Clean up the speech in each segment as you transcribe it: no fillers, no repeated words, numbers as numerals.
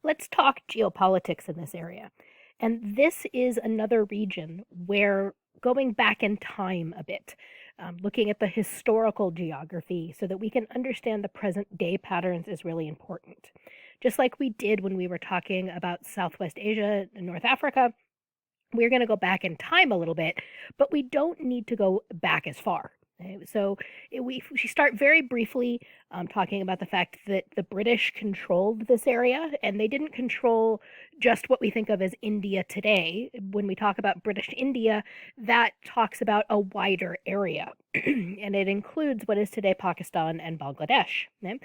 Let's talk geopolitics in this area. And this is another region where going back in time a bit, looking at the historical geography so that we can understand the present day patterns is really important. Just like we did when we were talking about Southwest Asia and North Africa, we're going to go back in time a little bit, but we don't need to go back as far. Okay? So we start very briefly talking about the fact that the British controlled this area, and they didn't control just what we think of as India today. When we talk about British India, that talks about a wider area, and it includes what is today Pakistan and Bangladesh. Okay?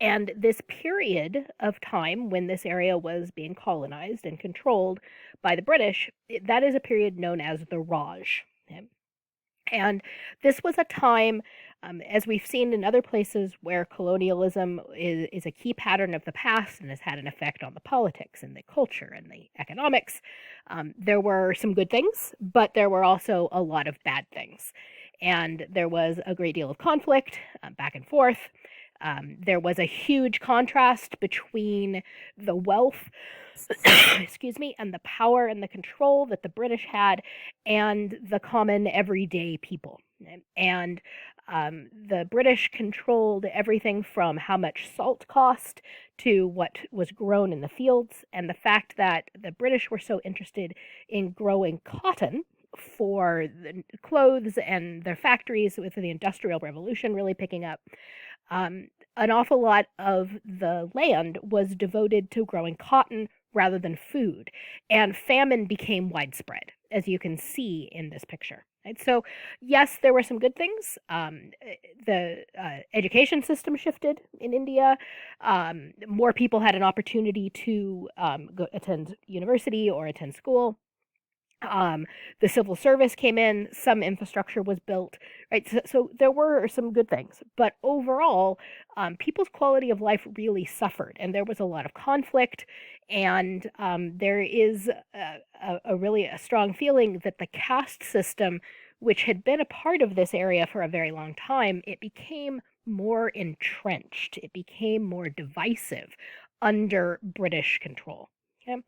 And this period of time when this area was being colonized and controlled by the British, that is a period known as the Raj. Okay? And this was a time, as we've seen in other places, where colonialism is a key pattern of the past and has had an effect on the politics and the culture and the economics. There were some good things, but there were also a lot of bad things. And there was a great deal of conflict back and forth. There was a huge contrast between the wealth, excuse me, and the power and the control that the British had and the common everyday people. And the British controlled everything from how much salt cost to what was grown in the fields. And the fact that the British were so interested in growing cotton for the clothes and their factories with the Industrial Revolution really picking up, an awful lot of the land was devoted to growing cotton rather than food, and famine became widespread, as you can see in this picture. Right? So, yes, there were some good things. The education system shifted in India. More people had an opportunity to go attend university or attend school. The civil service came in, some infrastructure was built, right? So there were some good things, but overall, people's quality of life really suffered, and there was a lot of conflict, and there is a really a strong feeling that the caste system, which had been a part of this area for a very long time, it became more entrenched, it became more divisive under British control. Okay.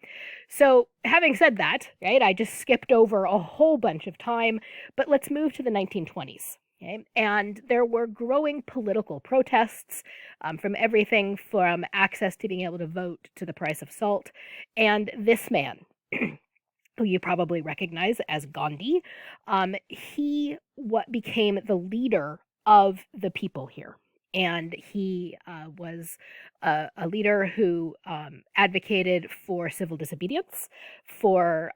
So, having said that, right, I just skipped over a whole bunch of time, but let's move to the 1920s. Okay. And there were growing political protests from everything from access to being able to vote to the price of salt. And this man, who you probably recognize as Gandhi, he what became the leader of the people here. And he was a leader who advocated for civil disobedience, for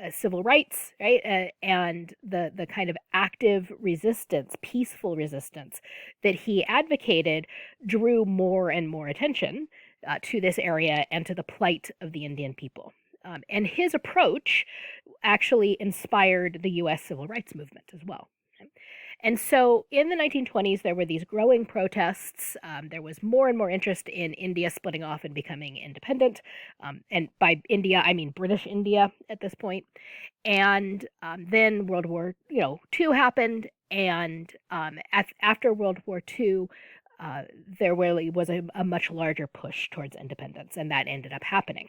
civil rights, right, and the kind of active resistance, peaceful resistance that he advocated drew more and more attention to this area and to the plight of the Indian people. And his approach actually inspired the US civil rights movement as well. And so in the 1920s, there were these growing protests. There was more and more interest in India splitting off and becoming independent. And by India, I mean British India at this point. And then World War, II happened. And after World War II, there really was a much larger push towards independence, and that ended up happening.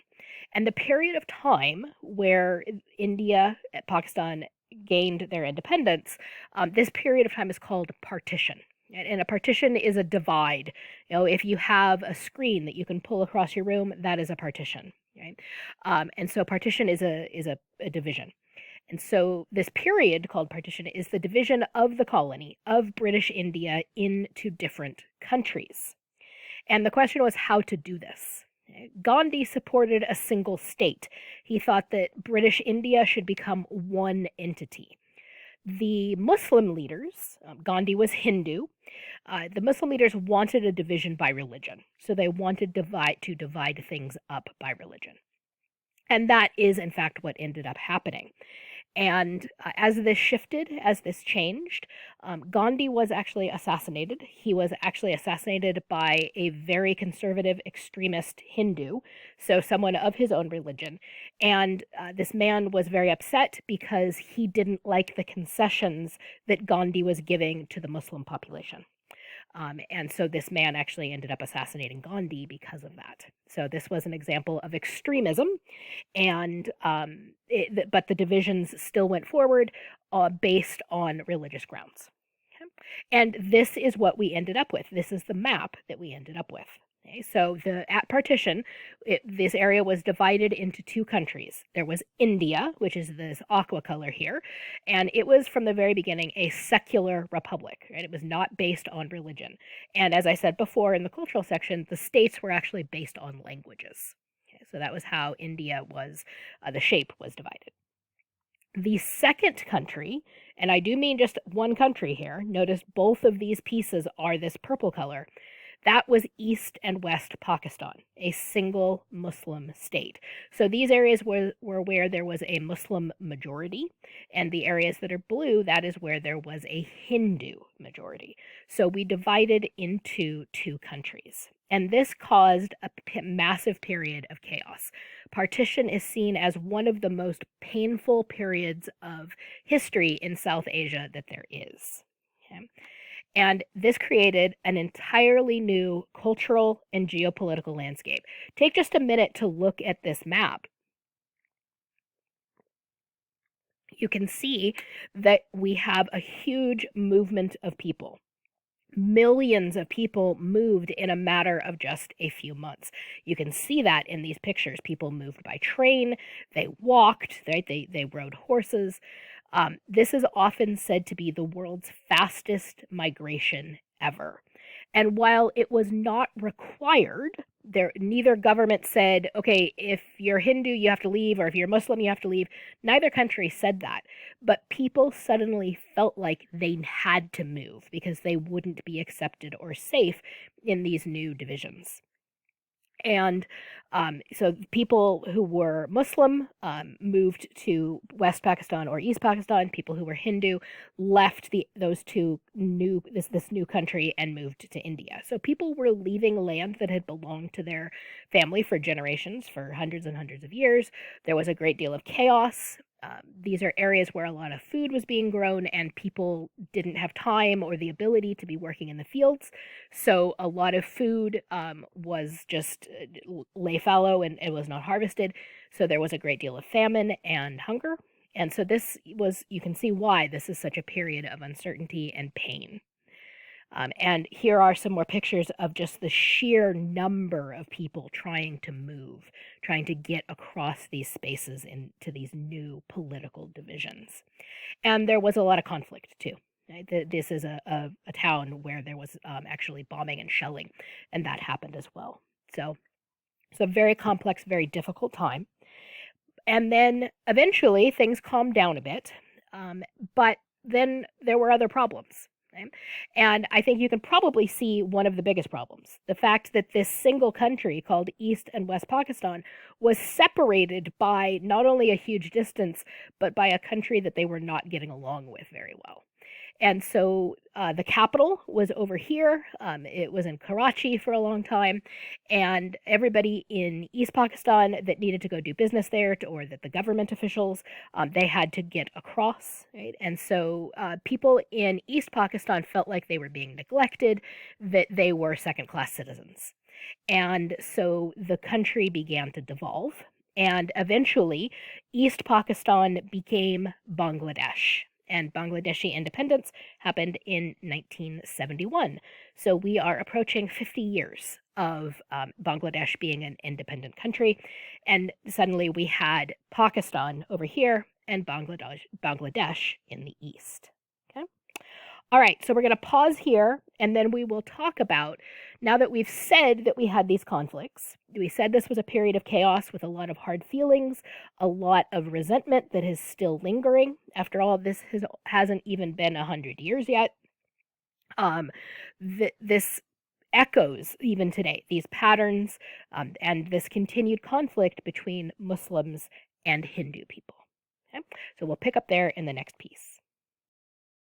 And the period of time where India, Pakistan gained their independence, this period of time is called partition. And a partition is a divide. If you have a screen that you can pull across your room, that is a partition. Right? And so partition is a division. And so this period called partition is the division of the colony of British India into different countries. And the question was how to do this. Gandhi supported a single state. He thought that British India should become one entity. The Muslim leaders, Gandhi was Hindu, the Muslim leaders wanted a division by religion. So they wanted to divide things up by religion. And that is, in fact, what ended up happening. And as this shifted, as this changed, Gandhi was actually assassinated. He was actually assassinated by a very conservative extremist Hindu, so someone of his own religion. And this man was very upset because he didn't like the concessions that Gandhi was giving to the Muslim population. And so this man actually ended up assassinating Gandhi because of that. So this was an example of extremism, and but the divisions still went forward based on religious grounds. Okay? And this is what we ended up with. This is the map that we ended up with. Okay? So at partition, this area was divided into two countries. There was India, which is this aqua color here, and it was from the very beginning a secular republic. Right? It was not based on religion. And as I said before in the cultural section, the states were actually based on languages. Okay? So that was how India was, the shape was divided. The second country, and I do mean just one country here, notice both of these pieces are this purple color. That was East and West Pakistan, a single Muslim state. So these areas were where there was a Muslim majority, and the areas that are blue, that is where there was a Hindu majority. So we divided into two countries. And this caused a massive period of chaos. Partition is seen as one of the most painful periods of history in South Asia that there is. Okay? And this created an entirely new cultural and geopolitical landscape. Take just a minute to look at this map. You can see that we have a huge movement of people. Millions of people moved in a matter of just a few months. You can see that in these pictures. People moved by train, they walked, right? They rode horses. This is often said to be the world's fastest migration ever. And while it was not required, neither government said, okay, if you're Hindu, you have to leave, or if you're Muslim, you have to leave. Neither country said that. But people suddenly felt like they had to move because they wouldn't be accepted or safe in these new divisions. And so people who were Muslim moved to West Pakistan or East Pakistan. People who were Hindu left this new country and moved to India. So people were leaving land that had belonged to their family for generations, for hundreds and hundreds of years. There was a great deal of chaos. These are areas where a lot of food was being grown, and people didn't have time or the ability to be working in the fields. So a lot of food was just lay fallow and it was not harvested. So there was a great deal of famine and hunger. And so you can see why this is such a period of uncertainty and pain. And here are some more pictures of just the sheer number of people trying to move, trying to get across these spaces into these new political divisions. And there was a lot of conflict too. Right? This is a town where there was actually bombing and shelling, and that happened as well. So it's a very complex, very difficult time. And then eventually things calmed down a bit, but then there were other problems. Okay? And I think you can probably see one of the biggest problems. The fact that this single country called East and West Pakistan was separated by not only a huge distance, but by a country that they were not getting along with very well. And so the capital was over here. It was in Karachi for a long time. And everybody in East Pakistan that needed to go do business there, or that the government officials, they had to get across. Right? And so people in East Pakistan felt like they were being neglected, that they were second-class citizens. And so the country began to devolve. And eventually, East Pakistan became Bangladesh. And Bangladeshi independence happened in 1971. So we are approaching 50 years of Bangladesh being an independent country. And suddenly we had Pakistan over here and Bangladesh in the east. Okay. All right, so we're going to pause here, and then we will talk about, now that we've said that we had these conflicts, we said this was a period of chaos with a lot of hard feelings, a lot of resentment that is still lingering. After all, this hasn't even been 100 years yet. This echoes even today, these patterns and this continued conflict between Muslims and Hindu people. Okay? So we'll pick up there in the next piece.